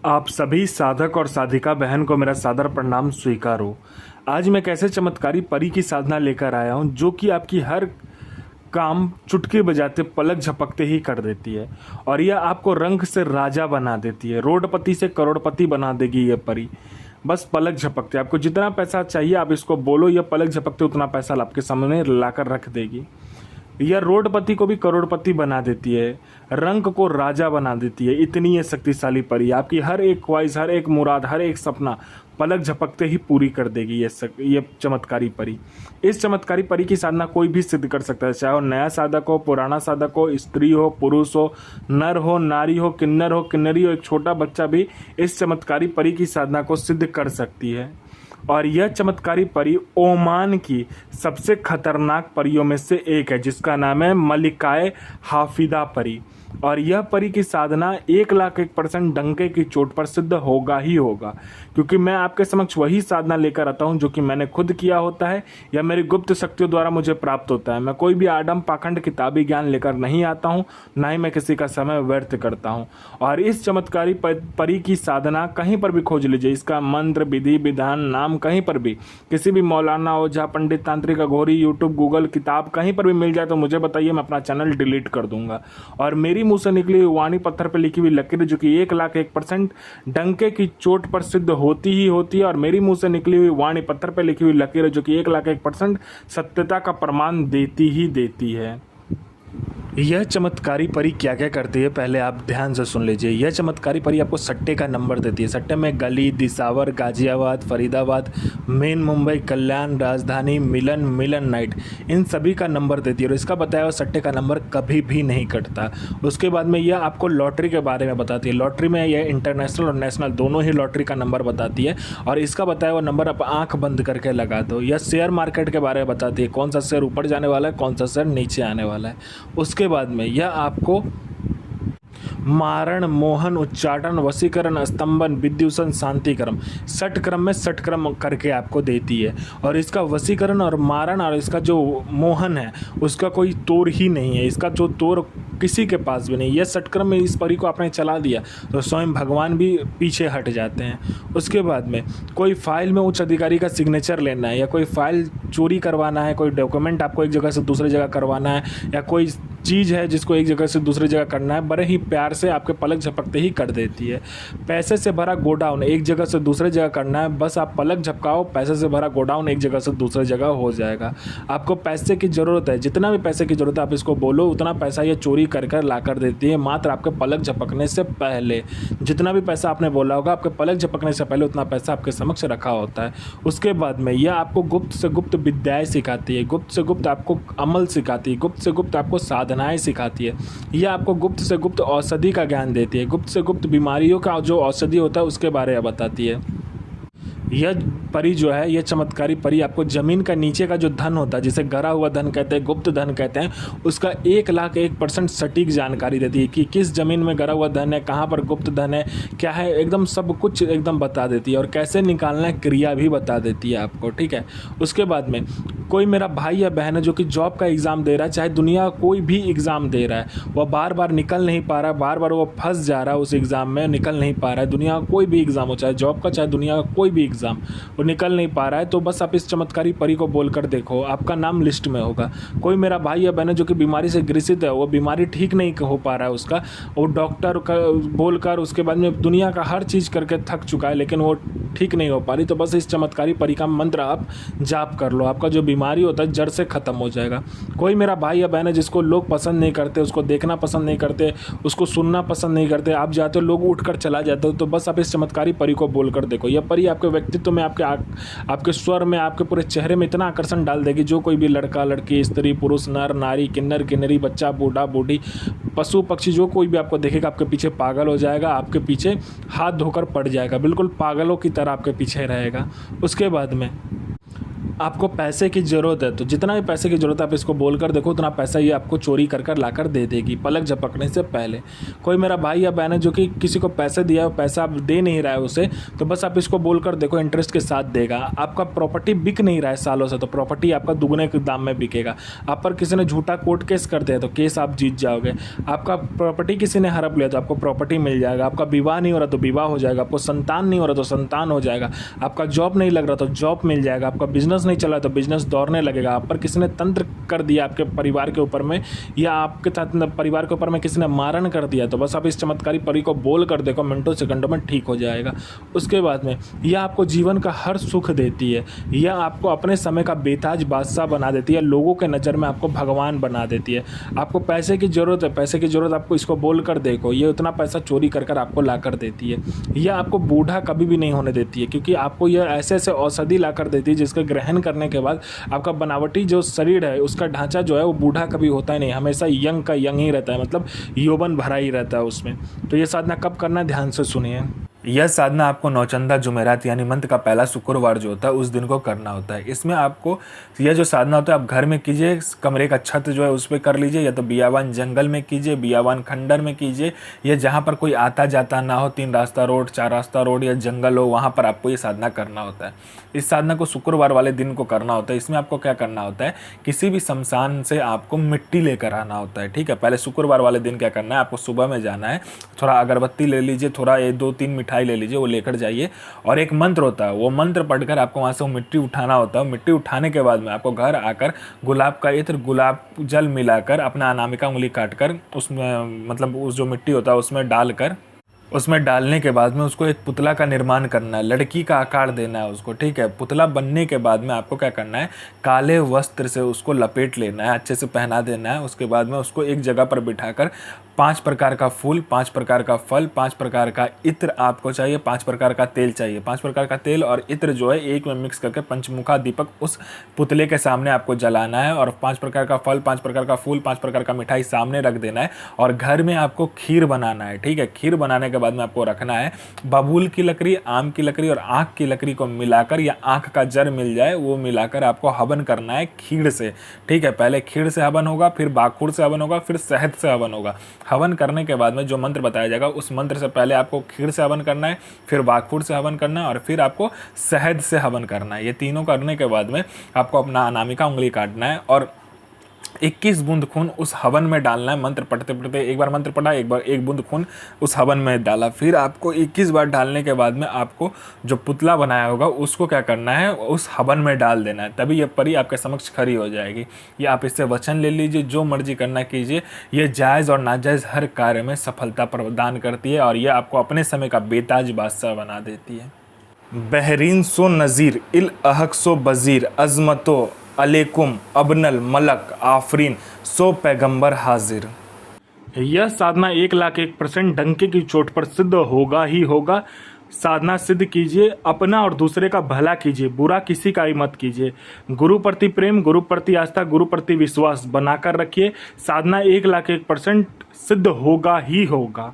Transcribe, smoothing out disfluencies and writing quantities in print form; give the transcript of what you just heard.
आप सभी साधक और साधिका बहन को मेरा सादर प्रणाम स्वीकार हो। आज मैं कैसे चमत्कारी परी की साधना लेकर आया हूँ जो कि आपकी हर काम चुटकी बजाते पलक झपकते ही कर देती है और यह आपको रंग से राजा बना देती है। रोडपति से करोड़पति बना देगी यह परी बस पलक झपकते। आपको जितना पैसा चाहिए आप इसको बोलो, यह पलक झपकते उतना पैसा आपके सामने लाकर रख देगी। यह रोडपति को भी करोड़पति बना देती है, रंग को राजा बना देती है। इतनी ये शक्तिशाली परी आपकी हर एक ख्वाहिश, हर एक मुराद, हर एक सपना पलक झपकते ही पूरी कर देगी। ये चमत्कारी परी। इस चमत्कारी परी की साधना कोई भी सिद्ध कर सकता है, चाहे वो नया साधक हो, पुराना साधक हो, स्त्री हो, पुरुष हो, नर हो, नारी हो, किन्नर हो, किन्नरी हो, एक छोटा बच्चा भी इस चमत्कारी परी की साधना को सिद्ध कर सकती है। और यह चमत्कारी परी ओमान की सबसे खतरनाक परियों में से एक है जिसका नाम है मलिकाए हाफिदा परी। और यह परी की साधना 1,01% डंके की चोट पर सिद्ध होगा ही होगा, क्योंकि मैं आपके समक्ष वही साधना लेकर आता हूं जो कि मैंने खुद किया होता है या मेरी गुप्त शक्तियों द्वारा मुझे प्राप्त होता है। मैं कोई भी आडम पाखंड किताबी ज्ञान लेकर नहीं आता हूं, ना ही मैं किसी का समय व्यर्थ करता हूं। और इस चमत्कारी परी की साधना कहीं पर भी खोज लीजिए, इसका मंत्र, विधि, विधान, नाम कहीं पर भी, किसी भी मौलाना, ओझा, पंडित, तांत्रिक, अघोरी, यूट्यूब, गूगल, किताब कहीं पर भी मिल जाए तो मुझे बताइए, मैं अपना चैनल डिलीट कर दूंगा। और मेरी मुंह से निकली हुई वाणी पत्थर पर लिखी हुई लकीर जो कि 1,01% डंके की चोट पर सिद्ध होती ही होती है, और मेरी मुंह से निकली हुई वाणी पत्थर पर लिखी हुई लकीर जो कि 1,01% सत्यता का प्रमाण देती ही देती है। यह चमत्कारी परी क्या क्या करती है पहले आप ध्यान से सुन लीजिए। यह चमत्कारी परी आपको सट्टे का नंबर देती है। सट्टे में गली, दिसावर, गाजियाबाद, फरीदाबाद, मेन मुंबई, कल्याण, राजधानी, मिलन नाइट, इन सभी का नंबर देती है और इसका बताया हुआ सट्टे का नंबर कभी भी नहीं कटता। उसके बाद में यह आपको लॉटरी के बारे में बताती है। लॉटरी में यह इंटरनेशनल और नेशनल दोनों ही लॉटरी का नंबर बताती है और इसका बताया हुआ नंबर आप आँख बंद करके लगा दो। यह शेयर मार्केट के बारे में बताती है, कौन सा शेयर ऊपर जाने वाला है, कौन सा शेयर नीचे आने वाला है। उसके बाद में यह आपको मारण, मोहन, उच्चाटन, वशीकरण, स्तंभन, विद्युषण, शांतिक्रम, षट क्रम में षट क्रम करके आपको देती है। और इसका वशीकरण और मारण और इसका जो मोहन है उसका कोई तोड़ ही नहीं है, इसका जो तोड़ किसी के पास भी नहीं। यह षट क्रम में इस परी को आपने चला दिया तो स्वयं भगवान भी पीछे हट जाते हैं। उसके बाद में कोई फाइल में उच्च अधिकारी का सिग्नेचर लेना है या कोई फाइल चोरी करवाना है, कोई डॉक्यूमेंट आपको एक जगह से दूसरी जगह करवाना है या कोई चीज़ है जिसको एक जगह से दूसरी जगह करना है, बड़े ही प्यार से आपके पलक झपकते ही कर देती है। पैसे से भरा गोडाउन एक जगह से दूसरी जगह करना है, बस आप पलक झपकाओ, पैसे से भरा गोडाउन एक जगह से दूसरी जगह हो जाएगा। आपको पैसे की ज़रूरत है, जितना भी पैसे की ज़रूरत है आप इसको बोलो, उतना पैसा ये चोरी कर ला कर देती है मात्र आपके पलक झपकने से पहले। जितना भी पैसा आपने बोला होगा आपके पलक झपकने से पहले उतना पैसा आपके समक्ष रखा होता है। उसके बाद में यह आपको गुप्त से गुप्त विद्याएँ सिखाती है, गुप्त से गुप्त आपको अमल सिखाती है, गुप्त से गुप्त आपको साधनाएँ सिखाती है। यह आपको गुप्त से गुप्त औषधि का ज्ञान देती है, गुप्त से गुप्त बीमारियों का जो औषधि होता है उसके बारे में बताती है। यह परी जो है, यह चमत्कारी परी आपको ज़मीन का नीचे का जो धन होता है, जिसे गरा हुआ धन कहते हैं, गुप्त धन कहते हैं, उसका 1,01% सटीक जानकारी देती है कि किस ज़मीन में गरा हुआ धन है, कहाँ पर गुप्त धन है, क्या है, एकदम सब कुछ एकदम बता देती है और कैसे निकालना है क्रिया भी बता देती है आपको। ठीक है। उसके बाद में कोई मेरा भाई या बहन है जो कि जॉब का एग्ज़ाम दे रहा है, चाहे दुनिया कोई भी एग्ज़ाम दे रहा है, वह बार बार निकल नहीं पा रहा है, बार बार वो फंस जा रहा है उस एग्ज़ाम में, निकल नहीं पा रहा है। दुनिया का कोई भी एग्ज़ाम हो, चाहे जॉब का, चाहे दुनिया का कोई भी एग्ज़ाम, वो निकल नहीं पा रहा है, तो बस आप इस चमत्कारी परी को बोलकर देखो, आपका नाम लिस्ट में होगा। कोई मेरा भाई या बहन है जो कि बीमारी से ग्रसित है, वो बीमारी ठीक नहीं हो पा रहा है उसका, वो डॉक्टर का बोलकर उसके बाद में दुनिया का हर चीज़ करके थक चुका है लेकिन वो ठीक नहीं हो पा रही, तो बस इस चमत्कारी परी का मंत्र आप जाप कर लो, आपका जो बीमारी होता है जड़ से ख़त्म हो जाएगा। कोई मेरा भाई या बहन है जिसको लोग पसंद नहीं करते, उसको देखना पसंद नहीं करते, उसको सुनना पसंद नहीं करते, आप जाते हो लोग उठकर चला जाते हो, तो बस आप इस चमत्कारी परी को बोलकर देखो। यह परी आपके व्यक्तित्व में, आपके स्वर में, आपके पूरे चेहरे में इतना आकर्षण डाल देगी, जो कोई भी लड़का, लड़की, स्त्री, पुरुष, नर, नारी, किन्नर, किन्नरी, बच्चा, बूढ़ा, बूढ़ी, पशु, पक्षी, जो कोई भी आपको देखेगा आपके पीछे पागल हो जाएगा, आपके पीछे हाथ धोकर पड़ जाएगा, बिल्कुल पागलों की तरह आपके पीछे रहेगा। उसके बाद में आपको पैसे की ज़रूरत है तो जितना भी पैसे की ज़रूरत है आप इसको बोल कर देखो, उतना पैसा ये आपको चोरी कर कर ला कर दे देगी पलक झपकने से पहले। कोई मेरा भाई या बहन है जो कि किसी को पैसे दिया है, पैसा आप दे नहीं रहा है उसे, तो बस आप इसको बोल कर देखो, इंटरेस्ट के साथ देगा। आपका प्रॉपर्टी बिक नहीं रहा है सालों से, तो प्रॉपर्टी आपका दुगने के दाम में बिकेगा। आप पर किसी ने झूठा कोर्ट केस कर दिया तो केस आप जीत जाओगे। आपका प्रॉपर्टी किसी ने हड़प लिया तो आपको प्रॉपर्टी मिल जाएगा। आपका विवाह नहीं हो रहा तो विवाह हो जाएगा। आपको संतान नहीं हो रहा तो संतान हो जाएगा। आपका जॉब नहीं लग रहा तो जॉब मिल जाएगा। आपका बिजनेस नहीं चला तो बिजनेस दौड़ने लगेगा। आप पर किसी ने तंत्र कर दिया आपके परिवार के ऊपर में, या आपके साथ परिवार के ऊपर में किसी ने मारण कर दिया, तो बस आप इस चमत्कारी परी को बोल कर देखो, मिनटों सेकंडों में ठीक हो जाएगा। उसके बाद में यह आपको जीवन का हर सुख देती है। यह आपको अपने समय का बेताज बादशाह बना देती है। लोगों के नज़र में आपको भगवान बना देती है। आपको पैसे की ज़रूरत है, पैसे की ज़रूरत आपको इसको बोल कर देखो, ये उतना पैसा चोरी कर कर आपको ला कर देती है। यह आपको बूढ़ा कभी भी नहीं होने देती है, क्योंकि आपको यह ऐसे ऐसे औषधि ला कर देती है जिसका ग्रहण करने के बाद आपका बनावटी जो शरीर है उसका ढांचा जो है वो बूढ़ा कभी होता ही नहीं, हमेशा यंग का यंग ही रहता है, मतलब यौवन भरा ही रहता है उसमें। तो ये साधना कब करना है, ध्यान से सुनिए। यह साधना आपको नौचंदा जुमेरात यानी मंथ का पहला शुक्रवार जो होता है उस दिन को करना होता है। इसमें आपको यह जो साधना होता है आप घर में कीजिए, कमरे का छत जो है उस पर कर लीजिए, या तो बियावान जंगल में कीजिए, बियावान खंडर में कीजिए, या जहाँ पर कोई आता जाता ना हो, 3 रास्ता रोड, 4 रास्ता रोड या जंगल हो, वहाँ पर आपको ये साधना करना होता है। इस साधना को शुक्रवार वाले दिन को करना होता है। इसमें आपको क्या करना होता है, किसी भी शमशान से आपको मिट्टी लेकर आना होता है। ठीक है, पहले शुक्रवार वाले दिन क्या करना है, आपको सुबह में जाना है, थोड़ा अगरबत्ती ले लीजिए, थोड़ा 2-3 मिठाई ले लीजिए, वो लेकर जाइए, और एक मंत्र होता है, वो मंत्र पढ़कर आपको वहाँ से वो मिट्टी उठाना होता है। मिट्टी उठाने के बाद में आपको घर आकर गुलाब का इत्र, गुलाब जल मिलाकर, अपना अनामिका उंगली काटकर उसमें, मतलब उस जो मिट्टी होता है उसमें डालकर, उसमें डालने के बाद में उसको एक पुतला का निर्माण करना है, लड़की का आकार देना है उसको। ठीक है, पुतला बनने के बाद में आपको क्या करना है, काले वस्त्र से उसको लपेट लेना है, अच्छे से पहना देना है। उसके बाद में उसको एक जगह पर बिठाकर 5 प्रकार का फूल, 5 प्रकार का फल, 5 प्रकार का इत्र आपको चाहिए, 5 प्रकार का तेल चाहिए। 5 प्रकार का तेल और इत्र जो है एक में मिक्स करके पंचमुखा दीपक उस पुतले के सामने आपको जलाना है, और 5 प्रकार का फल, 5 प्रकार का फूल, 5 प्रकार का मिठाई सामने रख देना है, और घर में आपको खीर बनाना है। ठीक है, खीर बनाने के बाद में आपको रखना है बबूल की लकड़ी, आम की लकड़ी और आँख की लकड़ी को मिलाकर, या आँख का जर मिल जाए वो मिलाकर आपको हवन करना है खीर से। ठीक है, पहले खीर से हवन होगा, फिर बाखुर से हवन होगा, फिर शहद से हवन होगा। हवन करने के बाद में जो मंत्र बताया जाएगा उस मंत्र से पहले आपको खीर से हवन करना है, फिर बाखुर से हवन करना है, और फिर आपको शहद से हवन करना है। ये तीनों करने के बाद में आपको अपना अनामिका उंगली काटना है, और 21 बूंद खून उस हवन में डालना है। मंत्र पढ़ते पढ़ते एक बार मंत्र पढ़ा, एक बार 1 बूंद खून उस हवन में डाला, फिर आपको 21 बार डालने के बाद में आपको जो पुतला बनाया होगा उसको क्या करना है, उस हवन में डाल देना है। तभी यह परी आपके समक्ष खड़ी हो जाएगी। ये आप इससे वचन ले लीजिए, जो मर्जी करना कीजिए। ये जायज़ और नाजायज़ हर कार्य में सफलता प्रदान करती है, और यह आपको अपने समय का बेताज बादशाह बना देती है। बहरीन सो नज़ीर इल अहक सो बज़ीर अज़मतो अलैकुम अबनल मलक आफरीन सो पैगंबर हाजिर। यह साधना 1,01,000% डंके की चोट पर सिद्ध होगा ही होगा। साधना सिद्ध कीजिए, अपना और दूसरे का भला कीजिए, बुरा किसी का ही मत कीजिए। गुरु प्रति प्रेम, गुरु प्रति आस्था, गुरु प्रति विश्वास बनाकर रखिए। साधना 1,01,000% सिद्ध होगा ही होगा।